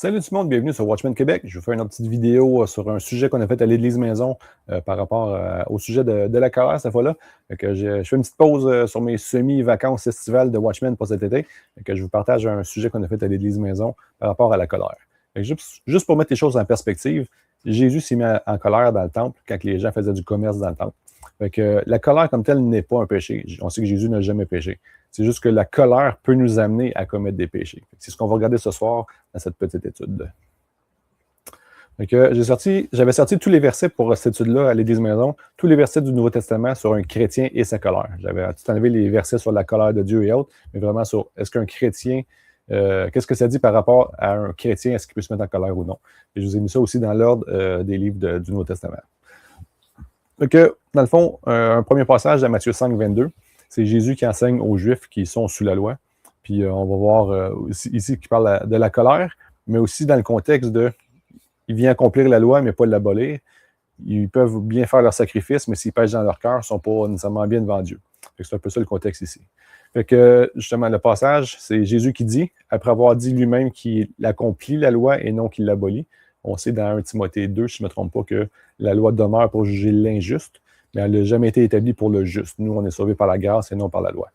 Salut tout le monde, bienvenue sur Watchman Québec. Je vous fais une petite vidéo sur un sujet qu'on a fait à l'Église Maison par rapport au sujet de la colère cette fois-là. Je fais une petite pause sur mes semi-vacances estivales de Watchman pour cet été. Je vous partage un sujet qu'on a fait à l'Église Maison par rapport à la colère. Juste pour mettre les choses en perspective, Jésus s'est mis en colère dans le temple quand les gens faisaient du commerce dans le temple. La colère comme telle n'est pas un péché. On sait que Jésus n'a jamais péché. C'est juste que la colère peut nous amener à commettre des péchés. C'est ce qu'on va regarder ce soir dans cette petite étude. J'avais sorti tous les versets pour cette étude-là à l'Église Maison, tous les versets du Nouveau Testament sur un chrétien et sa colère. J'avais tout enlevé les versets sur la colère de Dieu et autres, mais vraiment sur est-ce qu'un chrétien, qu'est-ce que ça dit par rapport à un chrétien, est-ce qu'il peut se mettre en colère ou non. Et je vous ai mis ça aussi dans l'ordre des livres du Nouveau Testament. Dans le fond, un premier passage à Matthieu 5, 22, c'est Jésus qui enseigne aux Juifs qui sont sous la loi. Puis on va voir ici qu'il parle de la colère, mais aussi dans le contexte de il vient accomplir la loi, mais pas l'abolir. Ils peuvent bien faire leur sacrifice, mais s'ils pêchent dans leur cœur, ils ne sont pas nécessairement bien devant Dieu. C'est un peu ça le contexte ici. Justement, le passage, c'est Jésus qui dit, après avoir dit lui-même qu'il accomplit la loi et non qu'il l'abolit. On sait dans 1 Timothée 2, si je ne me trompe pas, que la loi demeure pour juger l'injuste, mais elle n'a jamais été établie pour le juste. Nous, on est sauvés par la grâce et non par la loi.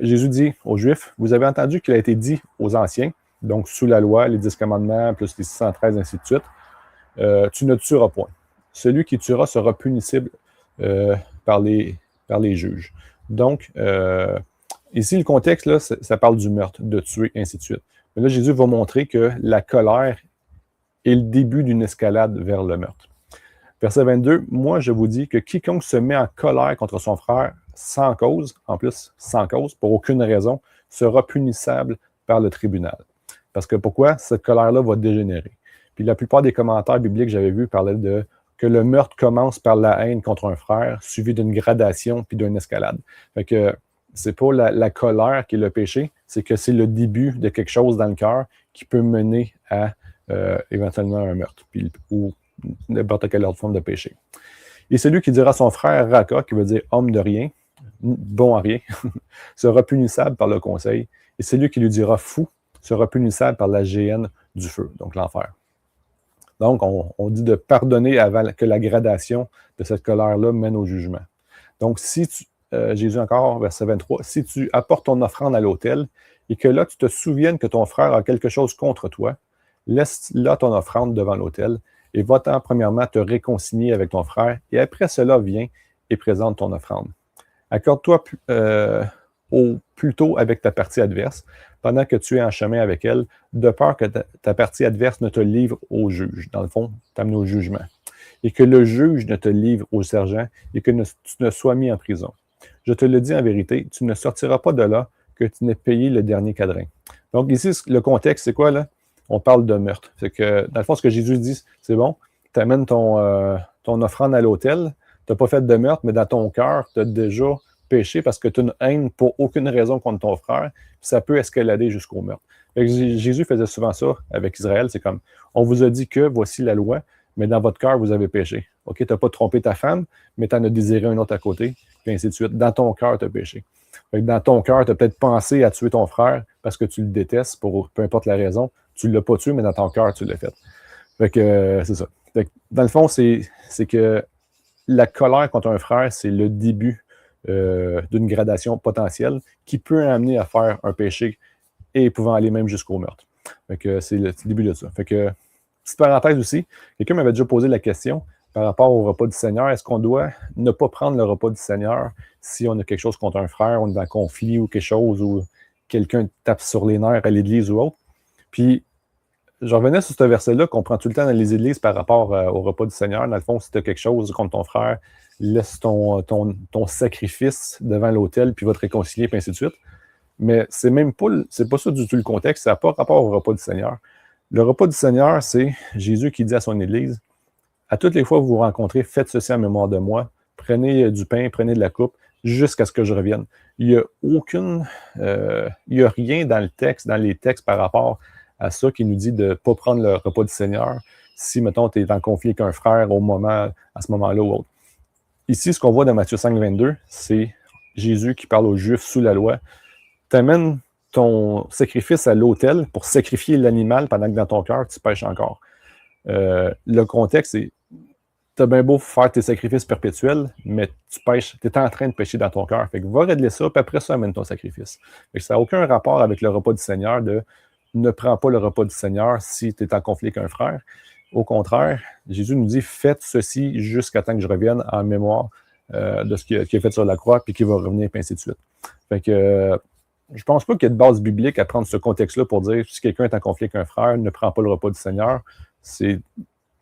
Jésus dit aux Juifs, vous avez entendu qu'il a été dit aux anciens, donc sous la loi, les 10 commandements, plus les 613, ainsi de suite, tu ne tueras point. Celui qui tuera sera punissable par les juges. Donc, ici, le contexte, là, ça parle du meurtre, de tuer, ainsi de suite. Mais là, Jésus va montrer que la colère est le début d'une escalade vers le meurtre. Verset 22, moi, je vous dis que quiconque se met en colère contre son frère sans cause, en plus, sans cause, pour aucune raison, sera punissable par le tribunal. Parce que pourquoi? Cette colère-là va dégénérer. Puis la plupart des commentaires bibliques que j'avais vus parlaient de que le meurtre commence par la haine contre un frère, suivi d'une gradation puis d'une escalade. C'est pas la colère qui est le péché, c'est que c'est le début de quelque chose dans le cœur qui peut mener à éventuellement un meurtre, ou n'importe quelle autre forme de péché. Et celui qui dira à son frère Raka, qui veut dire homme de rien, bon à rien, sera punissable par le conseil. Et celui qui lui dira fou sera punissable par la géhenne du feu, donc l'enfer. Donc, on dit de pardonner avant que la gradation de cette colère-là mène au jugement. Donc, Jésus encore, verset 23, si tu apportes ton offrande à l'autel et que là, tu te souviennes que ton frère a quelque chose contre toi, laisse là ton offrande devant l'autel et va-t'en premièrement te réconcilier avec ton frère et après cela, viens et présente ton offrande. Accorde-toi plutôt avec ta partie adverse pendant que tu es en chemin avec elle, de peur que ta partie adverse ne te livre au juge. Dans le fond, t'amène au jugement. Et que le juge ne te livre au sergent et que tu ne sois mis en prison. Je te le dis en vérité, tu ne sortiras pas de là que tu n'aies payé le dernier quadrin. Donc ici, le contexte, c'est quoi là? On parle de meurtre. C'est que, dans le fond, ce que Jésus dit, c'est bon, tu amènes ton offrande à l'autel, tu n'as pas fait de meurtre, mais dans ton cœur, tu as déjà péché parce que tu as une haine pour aucune raison contre ton frère, puis ça peut escalader jusqu'au meurtre. Jésus faisait souvent ça avec Israël, c'est comme, on vous a dit que voici la loi, mais dans votre cœur, vous avez péché. OK, tu n'as pas trompé ta femme, mais tu en as désiré un autre à côté, puis ainsi de suite. Dans ton cœur, tu as péché. Dans ton cœur, tu as peut-être pensé à tuer ton frère parce que tu le détestes, pour peu importe la raison. Tu ne l'as pas tué, mais dans ton cœur, tu l'as fait. C'est ça. Dans le fond, c'est que la colère contre un frère, c'est le début d'une gradation potentielle qui peut amener à faire un péché et pouvant aller même jusqu'au meurtre. C'est le début de ça. Petite parenthèse aussi, quelqu'un m'avait déjà posé la question par rapport au repas du Seigneur. Est-ce qu'on doit ne pas prendre le repas du Seigneur si on a quelque chose contre un frère, on est dans un conflit ou quelque chose, ou quelqu'un tape sur les nerfs à l'église ou autre? Puis, je revenais sur ce verset-là qu'on prend tout le temps dans les églises par rapport au repas du Seigneur. Dans le fond, si tu as quelque chose contre ton frère, laisse ton sacrifice devant l'autel, puis va te réconcilier, puis ainsi de suite. Mais c'est pas ça du tout le contexte, ça n'a pas rapport au repas du Seigneur. Le repas du Seigneur, c'est Jésus qui dit à son Église, à toutes les fois que vous vous rencontrez, faites ceci en mémoire de moi, prenez du pain, prenez de la coupe, jusqu'à ce que je revienne. Il n'y a rien dans les textes par rapport à ça qui nous dit de ne pas prendre le repas du Seigneur si, mettons, tu es en conflit avec un frère à ce moment-là ou autre. Ici, ce qu'on voit dans Matthieu 5, 22, c'est Jésus qui parle aux Juifs sous la loi. T'amènes ton sacrifice à l'autel pour sacrifier l'animal pendant que dans ton cœur, tu pêches encore. Le contexte, c'est tu as bien beau faire tes sacrifices perpétuels, mais tu pêches, tu es en train de pêcher dans ton cœur. Fait que va régler ça, puis après ça, amène ton sacrifice. Fait que ça n'a aucun rapport avec le repas du Seigneur de ne prends pas le repas du Seigneur si tu es en conflit avec un frère. Au contraire, Jésus nous dit faites ceci jusqu'à temps que je revienne en mémoire de ce qu'il a fait sur la croix, puis qu'il va revenir, puis ainsi de suite. Fait que je pense pas qu'il y ait de base biblique à prendre ce contexte-là pour dire si quelqu'un est en conflit avec un frère, ne prend pas le repas du Seigneur. C'est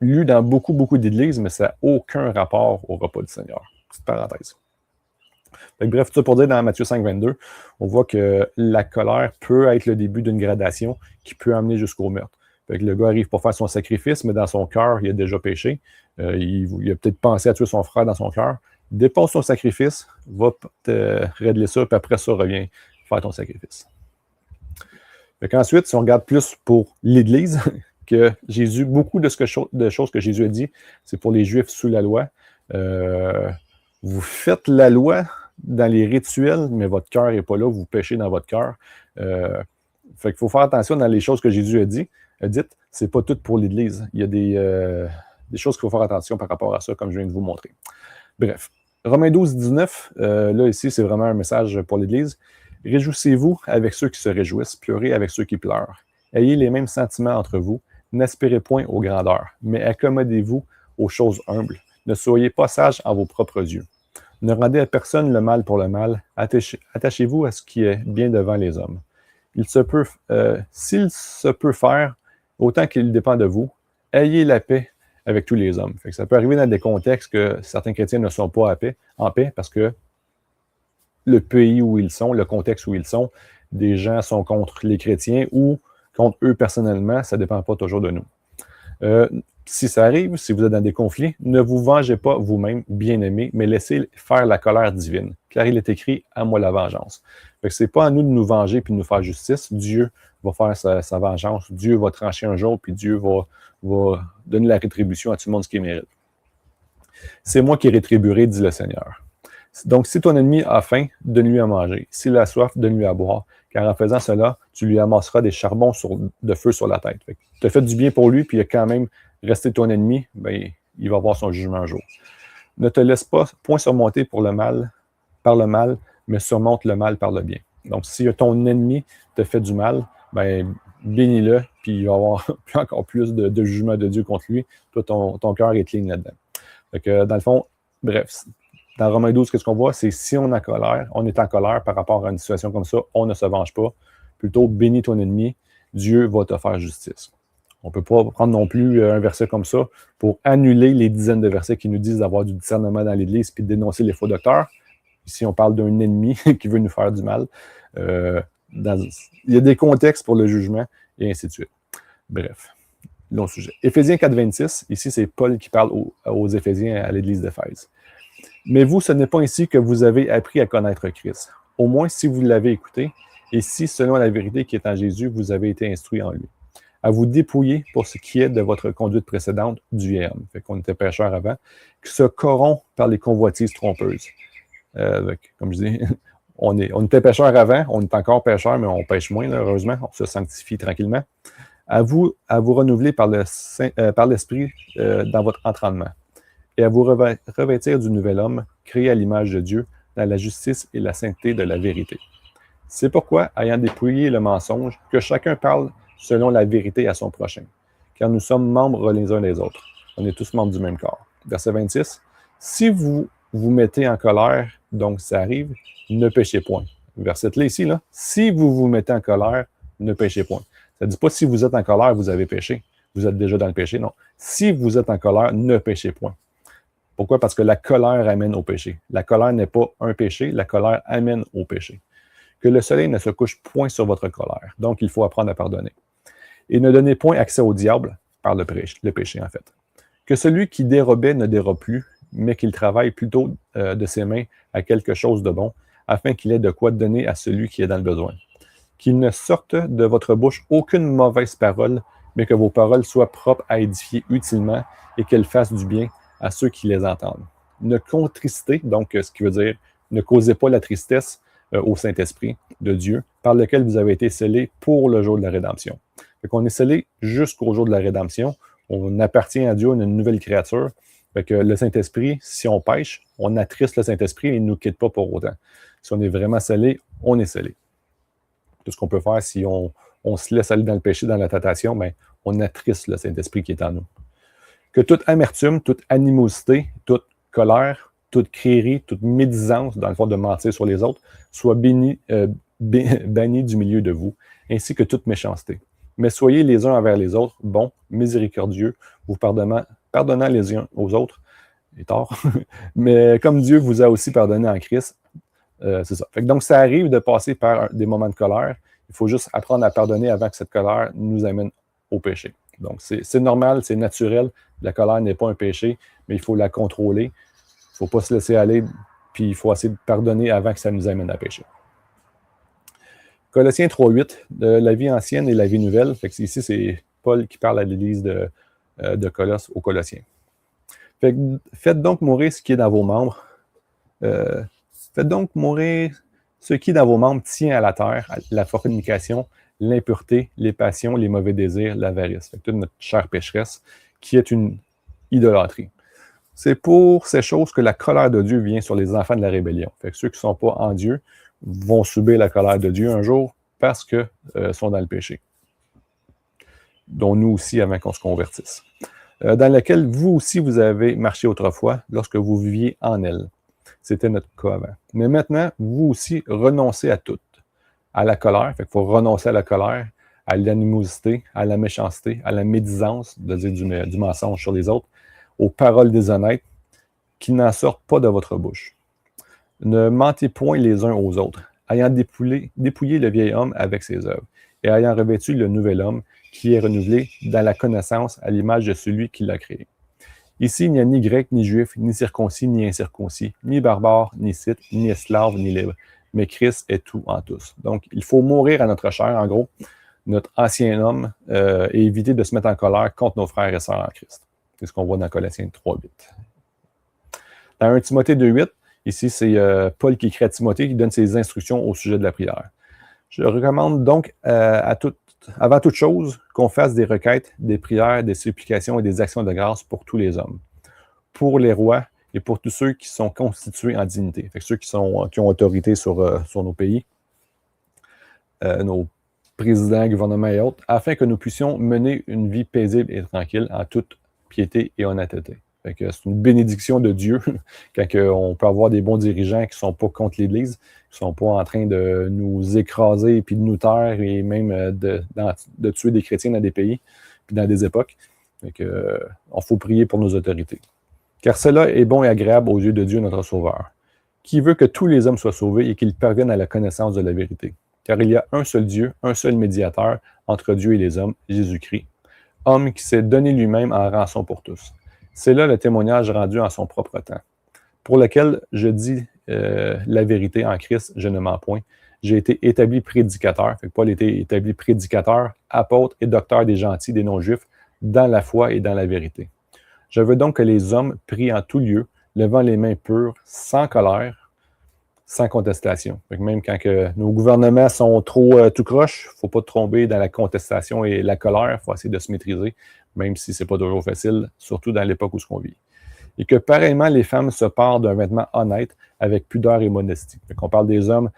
lu dans beaucoup, beaucoup d'églises, mais ça n'a aucun rapport au repas du Seigneur. Petite parenthèse. Donc, bref, tout ça pour dire, dans Matthieu 5, 22, on voit que la colère peut être le début d'une gradation qui peut amener jusqu'au meurtre. Fait que le gars arrive pour faire son sacrifice, mais dans son cœur, il a déjà péché. Il a peut-être pensé à tuer son frère dans son cœur. Dépose son sacrifice, va te régler ça, puis après ça, reviens faire ton sacrifice. Fait qu'ensuite, si on regarde plus pour l'Église, que Jésus, beaucoup de choses que Jésus a dit, c'est pour les Juifs sous la loi. Vous faites la loi dans les rituels, mais votre cœur n'est pas là, vous péchez dans votre cœur. Fait qu'il faut faire attention dans les choses que Jésus a dites, c'est pas tout pour l'Église. Il y a des choses qu'il faut faire attention par rapport à ça, comme je viens de vous montrer. Bref, Romains 12, 19, là ici, c'est vraiment un message pour l'Église. Réjouissez-vous avec ceux qui se réjouissent, pleurez avec ceux qui pleurent. Ayez les mêmes sentiments entre vous, n'aspirez point aux grandeurs, mais accommodez-vous aux choses humbles. Ne soyez pas sages en vos propres yeux. Ne rendez à personne le mal pour le mal, attachez-vous à ce qui est bien devant les hommes. S'il se peut faire, autant qu'il dépend de vous, ayez la paix avec tous les hommes. Fait que ça peut arriver dans des contextes que certains chrétiens ne sont pas en paix parce que le pays où ils sont, le contexte où ils sont, des gens sont contre les chrétiens ou contre eux personnellement, ça ne dépend pas toujours de nous. Si ça arrive, si vous êtes dans des conflits, ne vous vengez pas vous-même, bien-aimés, mais laissez faire la colère divine, car il est écrit « à moi la vengeance ». Fait que c'est pas à nous de nous venger puis de nous faire justice. Dieu va faire sa vengeance. Dieu va trancher un jour, puis Dieu va donner la rétribution à tout le monde ce qu'il mérite. C'est moi qui rétribuerai, dit le Seigneur. Donc, si ton ennemi a faim, donne-lui à manger. S'il a soif, donne-lui à boire. Car en faisant cela, tu lui amasseras des charbons de feu sur la tête. Tu as fait du bien pour lui, puis il a quand même resté ton ennemi, ben, il va avoir son jugement un jour. Ne te laisse pas point surmonter par le mal, mais surmonte le mal par le bien. Donc, si ton ennemi te fait du mal, ben, bénis-le, puis il va y avoir encore plus de jugement de Dieu contre lui. Toi, ton cœur est clean là-dedans. Fait que, dans le fond, bref, dans Romains 12, ce qu'on voit, c'est si on est en colère par rapport à une situation comme ça, on ne se venge pas. Plutôt, bénis ton ennemi, Dieu va te faire justice. On ne peut pas prendre non plus un verset comme ça pour annuler les dizaines de versets qui nous disent d'avoir du discernement dans l'Église puis de dénoncer les faux docteurs. Ici, on parle d'un ennemi qui veut nous faire du mal. Il y a des contextes pour le jugement et ainsi de suite. Bref, long sujet. Éphésiens 4, 26, ici, c'est Paul qui parle aux Éphésiens à l'Église d'Éphèse. Mais vous, ce n'est pas ainsi que vous avez appris à connaître Christ. Au moins, si vous l'avez écouté, et si, selon la vérité qui est en Jésus, vous avez été instruit en lui. À vous dépouiller pour ce qui est de votre conduite précédente du vieil homme. Fait qu'on était pécheurs avant, qui se corrompt par les convoitises trompeuses. Comme je dis, on était pécheurs avant, on est encore pécheurs, mais on pêche moins, là, heureusement, on se sanctifie tranquillement. À vous renouveler par l'Esprit dans votre entraînement. Et à vous revêtir du nouvel homme, créé à l'image de Dieu, dans la justice et la sainteté de la vérité. C'est pourquoi, ayant dépouillé le mensonge, que chacun parle selon la vérité à son prochain. Car nous sommes membres les uns des autres. On est tous membres du même corps. Verset 26. Si vous vous mettez en colère, donc ça arrive, ne péchez point. Verset là ici, là. Si vous vous mettez en colère, ne péchez point. Ça ne dit pas si vous êtes en colère, vous avez péché. Vous êtes déjà dans le péché, non. Si vous êtes en colère, ne péchez point. Pourquoi? Parce que la colère amène au péché. La colère n'est pas un péché, la colère amène au péché. Que le soleil ne se couche point sur votre colère. Donc, il faut apprendre à pardonner. Et ne donnez point accès au diable par le péché, en fait. Que celui qui dérobait ne dérobe plus, mais qu'il travaille plutôt de ses mains à quelque chose de bon, afin qu'il ait de quoi donner à celui qui est dans le besoin. Qu'il ne sorte de votre bouche aucune mauvaise parole, mais que vos paroles soient propres à édifier utilement et qu'elles fassent du bien à ceux qui les entendent. Ne contristez, donc ce qui veut dire ne causez pas la tristesse au Saint-Esprit de Dieu, par lequel vous avez été scellés pour le jour de la rédemption. Fait qu'on est scellés jusqu'au jour de la rédemption. On appartient à Dieu, on est une nouvelle créature. Fait que le Saint-Esprit, si on pêche, on attriste le Saint-Esprit et il ne nous quitte pas pour autant. Si on est vraiment scellé, on est scellé. Tout ce qu'on peut faire, si on se laisse aller dans le péché, dans la tentation, ben, on attriste le Saint-Esprit qui est en nous. Que toute amertume, toute animosité, toute colère, toute crierie, toute médisance, dans le fond de mentir sur les autres, soit bannie du milieu de vous, ainsi que toute méchanceté. Mais soyez les uns envers les autres bons, miséricordieux, vous pardonnant les uns aux autres, et tort, mais comme Dieu vous a aussi pardonné en Christ, c'est ça. Fait que donc, ça arrive de passer par des moments de colère. Il faut juste apprendre à pardonner avant que cette colère nous amène au péché. Donc, c'est normal, c'est naturel. La colère n'est pas un péché, mais il faut la contrôler. Il ne faut pas se laisser aller, puis il faut essayer de pardonner avant que ça nous amène à pécher. Colossiens 3.8, la vie ancienne et la vie nouvelle. Fait que ici, c'est Paul qui parle à l'église de Colosse aux Colossiens. Fait que, faites donc mourir ce qui est dans vos membres. Faites donc mourir ce qui, dans vos membres, tient à la terre, la fornication, l'impureté, les passions, les mauvais désirs, l'avarice. Fait que toute notre chair pécheresse, qui est une idolâtrie. C'est pour ces choses que la colère de Dieu vient sur les enfants de la rébellion. Fait que ceux qui ne sont pas en Dieu vont subir la colère de Dieu un jour parce qu'ils sont dans le péché. Dont nous aussi, avant qu'on se convertisse. Dans laquelle vous aussi, vous avez marché autrefois lorsque vous viviez en elle. C'était notre cas avant. Mais maintenant, vous aussi, renoncez à tout. À la colère, fait qu'il faut renoncer à la colère, à l'animosité, à la méchanceté, à la médisance, de dire du mensonge sur les autres, aux paroles déshonnêtes, qui n'en sortent pas de votre bouche. Ne mentez point les uns aux autres, ayant dépouillé le vieil homme avec ses œuvres, et ayant revêtu le nouvel homme, qui est renouvelé dans la connaissance à l'image de celui qui l'a créé. Ici, il n'y a ni grec, ni juif, ni circoncis, ni incirconcis, ni barbare, ni scythe, ni esclave, ni libre, mais Christ est tout en tous. Donc, il faut mourir à notre chair, en gros, notre ancien homme, et éviter de se mettre en colère contre nos frères et sœurs en Christ. C'est ce qu'on voit dans Colossiens 3.8. Dans 1 Timothée 2.8, ici, c'est Paul qui écrit à Timothée, qui donne ses instructions au sujet de la prière. Je recommande donc avant toute chose qu'on fasse des requêtes, des prières, des supplications et des actions de grâce pour tous les hommes, pour les rois et pour tous ceux qui sont constitués en dignité, fait que ceux qui ont autorité sur nos pays, nos présidents, gouvernements et autres, afin que nous puissions mener une vie paisible et tranquille en toute piété et honnêteté. Fait que c'est une bénédiction de Dieu quand on peut avoir des bons dirigeants qui ne sont pas contre l'Église, qui ne sont pas en train de nous écraser et puis de nous taire et même de tuer des chrétiens dans des pays puis dans des époques. Fait que, on faut prier pour nos autorités. Car cela est bon et agréable aux yeux de Dieu notre Sauveur, qui veut que tous les hommes soient sauvés et qu'ils parviennent à la connaissance de la vérité. Car il y a un seul Dieu, un seul médiateur entre Dieu et les hommes, Jésus-Christ, homme qui s'est donné lui-même en rançon pour tous. C'est là le témoignage rendu en son propre temps, pour lequel je dis la vérité en Christ, je ne mens point. J'ai été établi prédicateur, fait que Paul était établi prédicateur, apôtre et docteur des gentils, des non-juifs, dans la foi et dans la vérité. Je veux donc que les hommes prient en tout lieu, levant les mains pures, sans colère, sans contestation. Fait que même quand nos gouvernements sont trop tout croche, il ne faut pas tomber dans la contestation et la colère, il faut essayer de se maîtriser, même si ce n'est pas toujours facile, surtout dans l'époque où on vit. Et que pareillement, les femmes se parent d'un vêtement honnête, avec pudeur et modestie. Fait qu'on parle des hommes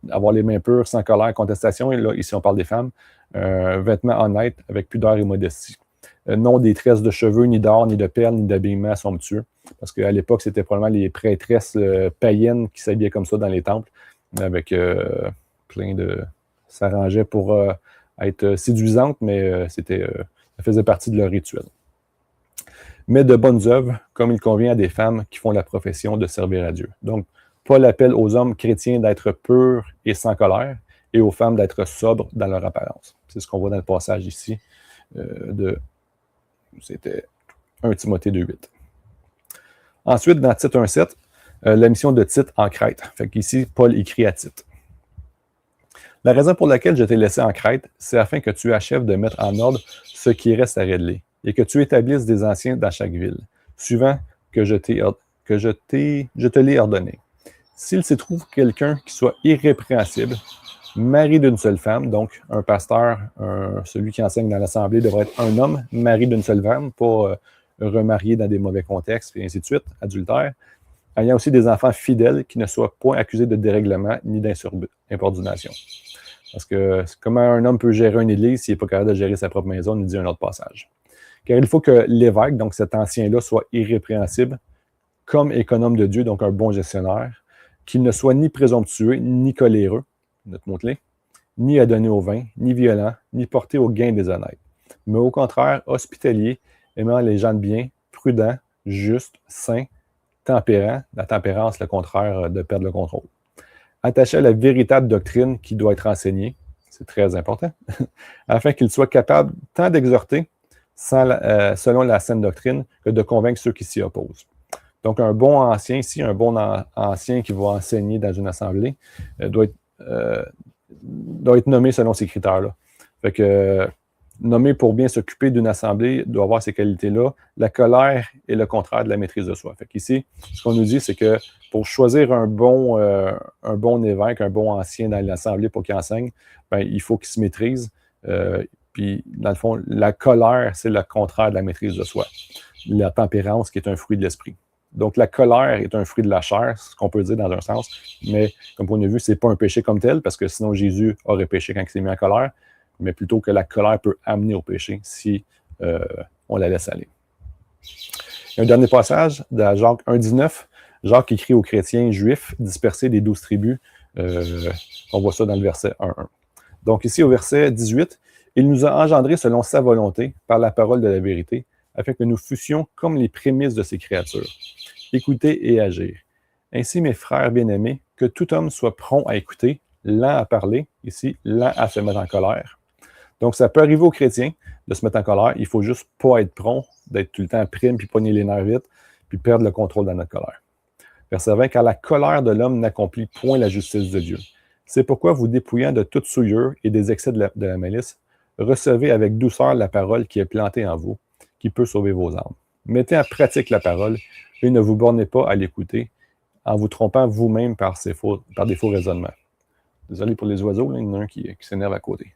d'avoir les mains pures, sans colère, contestation, et là, ici, on parle des femmes, un vêtement honnête, avec pudeur et modestie. Non des tresses de cheveux, ni d'or, ni de perles, ni d'habillement somptueux. Parce qu'à l'époque, c'était probablement les prêtresses païennes qui s'habillaient comme ça dans les temples, avec plein de... s'arrangeaient pour être séduisantes, mais ça faisait partie de leur rituel. Mais de bonnes œuvres, comme il convient à des femmes qui font la profession de servir à Dieu. Donc, Paul appelle aux hommes chrétiens d'être purs et sans colère, et aux femmes d'être sobres dans leur apparence. C'est ce qu'on voit dans le passage ici c'était 1 Timothée 2.8. Ensuite, dans Tite 1.7, la mission de Tite en Crète. Fait qu'ici, Paul écrit à Tite. La raison pour laquelle je t'ai laissé en Crète, c'est afin que tu achèves de mettre en ordre ce qui reste à régler, et que tu établisses des anciens dans chaque ville, suivant que je te l'ai ordonné. S'il s'y trouve quelqu'un qui soit irrépréhensible, mari d'une seule femme, donc un pasteur, celui qui enseigne dans l'Assemblée devrait être un homme, mari d'une seule femme, pas remarié dans des mauvais contextes, et ainsi de suite, adultère, ayant aussi des enfants fidèles qui ne soient point accusés de dérèglement ni d'insubordination. Parce que comment un homme peut gérer une église s'il n'est pas capable de gérer sa propre maison, nous dit un autre passage. Car il faut que l'évêque, donc cet ancien-là, soit irrépréhensible, comme économe de Dieu, donc un bon gestionnaire, qu'il ne soit ni présomptueux, ni coléreux, notre mot-clé, ni adonné au vin, ni violent, ni porté au gain des honnêtes, mais au contraire, hospitalier, aimant les gens de bien, prudent, juste, saint, tempérant, la tempérance, le contraire de perdre le contrôle. Attaché à la véritable doctrine qui doit être enseignée, c'est très important, afin qu'il soit capable tant d'exhorter, selon la saine doctrine, que de convaincre ceux qui s'y opposent. Donc, un bon ancien ici, un bon ancien qui va enseigner dans une assemblée, doit être nommé selon ces critères-là. Fait que nommé pour bien s'occuper d'une assemblée doit avoir ces qualités-là. La colère est le contraire de la maîtrise de soi. Fait qu'ici, ce qu'on nous dit, c'est que pour choisir un bon évêque, un bon ancien dans l'assemblée pour qu'il enseigne, ben, il faut qu'il se maîtrise. Puis, dans le fond, la colère, c'est le contraire de la maîtrise de soi. La tempérance, qui est un fruit de l'esprit. Donc, la colère est un fruit de la chair, ce qu'on peut dire dans un sens, mais comme on a vu, ce n'est pas un péché comme tel, parce que sinon Jésus aurait péché quand il s'est mis en colère, mais plutôt que la colère peut amener au péché si on la laisse aller. Un dernier passage de Jacques 1,19, Jacques écrit aux chrétiens juifs dispersés des 12 tribus. On voit ça dans le verset 1.1. Donc ici, au verset 18, « Il nous a engendrés selon sa volonté, par la parole de la vérité, afin que nous fussions comme les prémices de ses créatures. Écouter et agir. Ainsi, mes frères bien-aimés, que tout homme soit prompt à écouter, lent à parler, ici, lent à se mettre en colère. » Donc, ça peut arriver aux chrétiens de se mettre en colère. Il ne faut juste pas être prompt, d'être tout le temps prime, puis pogner les nerfs vite, puis perdre le contrôle dans notre colère. Verset 20, « Car la colère de l'homme n'accomplit point la justice de Dieu. C'est pourquoi vous dépouillant de toute souillure et des excès de la malice, recevez avec douceur la parole qui est plantée en vous, qui peut sauver vos âmes. Mettez en pratique la parole et ne vous bornez pas à l'écouter en vous trompant vous-même par des faux raisonnements. » Désolé pour les oiseaux, là, il y en a un qui s'énerve à côté.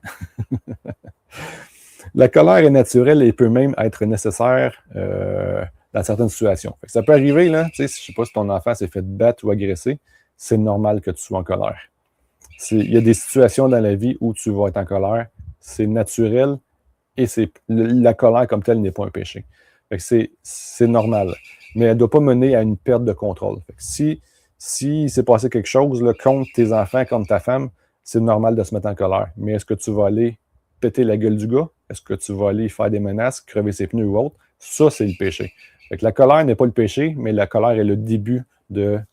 La colère est naturelle et peut même être nécessaire dans certaines situations. Ça peut arriver, là, je ne sais pas si ton enfant s'est fait battre ou agresser, c'est normal que tu sois en colère. Il y a des situations dans la vie où tu vas être en colère, c'est naturel et la colère comme telle n'est pas un péché. C'est normal, mais elle ne doit pas mener à une perte de contrôle. Si s'est passé quelque chose là, contre tes enfants, contre ta femme, c'est normal de se mettre en colère. Mais est-ce que tu vas aller péter la gueule du gars? Est-ce que tu vas aller faire des menaces, crever ses pneus ou autre? Ça, c'est le péché. La colère n'est pas le péché, mais la colère est le début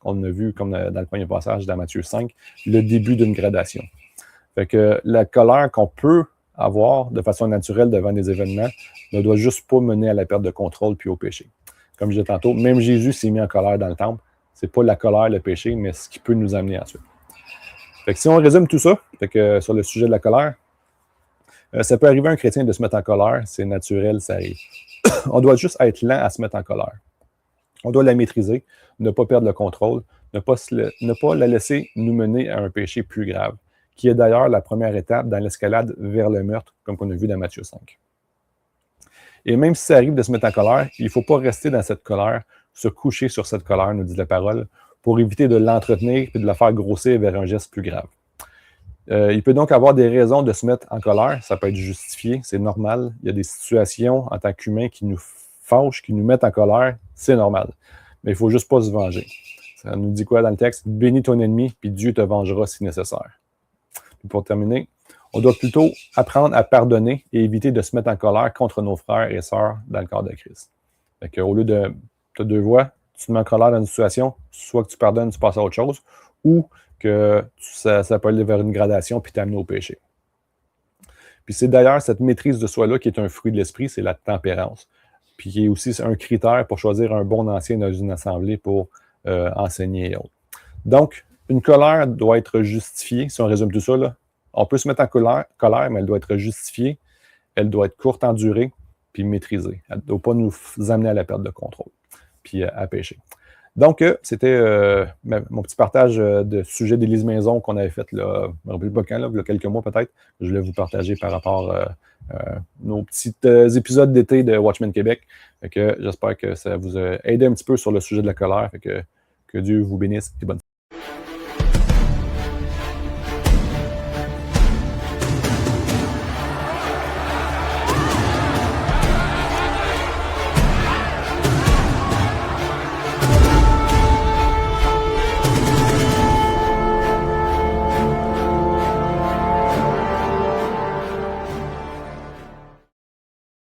on a vu comme dans le premier passage dans Matthieu 5, le début d'une gradation. Fait que la colère qu'on peut avoir de façon naturelle devant des événements ne doit juste pas mener à la perte de contrôle puis au péché. Comme je disais tantôt, même Jésus s'est mis en colère dans le temple. C'est pas la colère, le péché, mais ce qui peut nous amener ensuite. Fait que si on résume tout ça, sur le sujet de la colère, ça peut arriver à un chrétien de se mettre en colère, c'est naturel, ça arrive. On doit juste être lent à se mettre en colère. On doit la maîtriser, ne pas perdre le contrôle, ne pas la laisser nous mener à un péché plus grave, qui est d'ailleurs la première étape dans l'escalade vers le meurtre, comme on a vu dans Matthieu 5. Et même si ça arrive de se mettre en colère, il ne faut pas rester dans cette colère, se coucher sur cette colère, nous dit la parole, pour éviter de l'entretenir et de la faire grossir vers un geste plus grave. Il peut donc avoir des raisons de se mettre en colère, ça peut être justifié, c'est normal. Il y a des situations en tant qu'humains qui nous fâchent, qui nous mettent en colère, c'est normal. Mais il ne faut juste pas se venger. Ça nous dit quoi dans le texte? Bénis ton ennemi, puis Dieu te vengera si nécessaire. Puis pour terminer, on doit plutôt apprendre à pardonner et éviter de se mettre en colère contre nos frères et sœurs dans le corps de Christ. Au lieu de tu as deux voies, tu te mets en colère dans une situation, soit que tu pardonnes, tu passes à autre chose, ou que ça peut aller vers une gradation puis t'amener au péché. Puis c'est d'ailleurs cette maîtrise de soi-là qui est un fruit de l'esprit, c'est la tempérance. Puis qui est aussi un critère pour choisir un bon ancien dans une assemblée pour enseigner et autres. Donc, une colère doit être justifiée, si on résume tout ça, là. On peut se mettre en colère, mais elle doit être justifiée, elle doit être courte en durée, puis maîtrisée. Elle ne doit pas nous amener à la perte de contrôle, puis à pécher. Donc, c'était mon petit partage de sujet d'Élise Maison qu'on avait fait, là, je me rappelle pas quand, là, il y a quelques mois peut-être, que je voulais vous partager par rapport à nos petits épisodes d'été de Watchmen Québec. Fait que j'espère que ça vous a aidé un petit peu sur le sujet de la colère. Fait que Dieu vous bénisse et bonne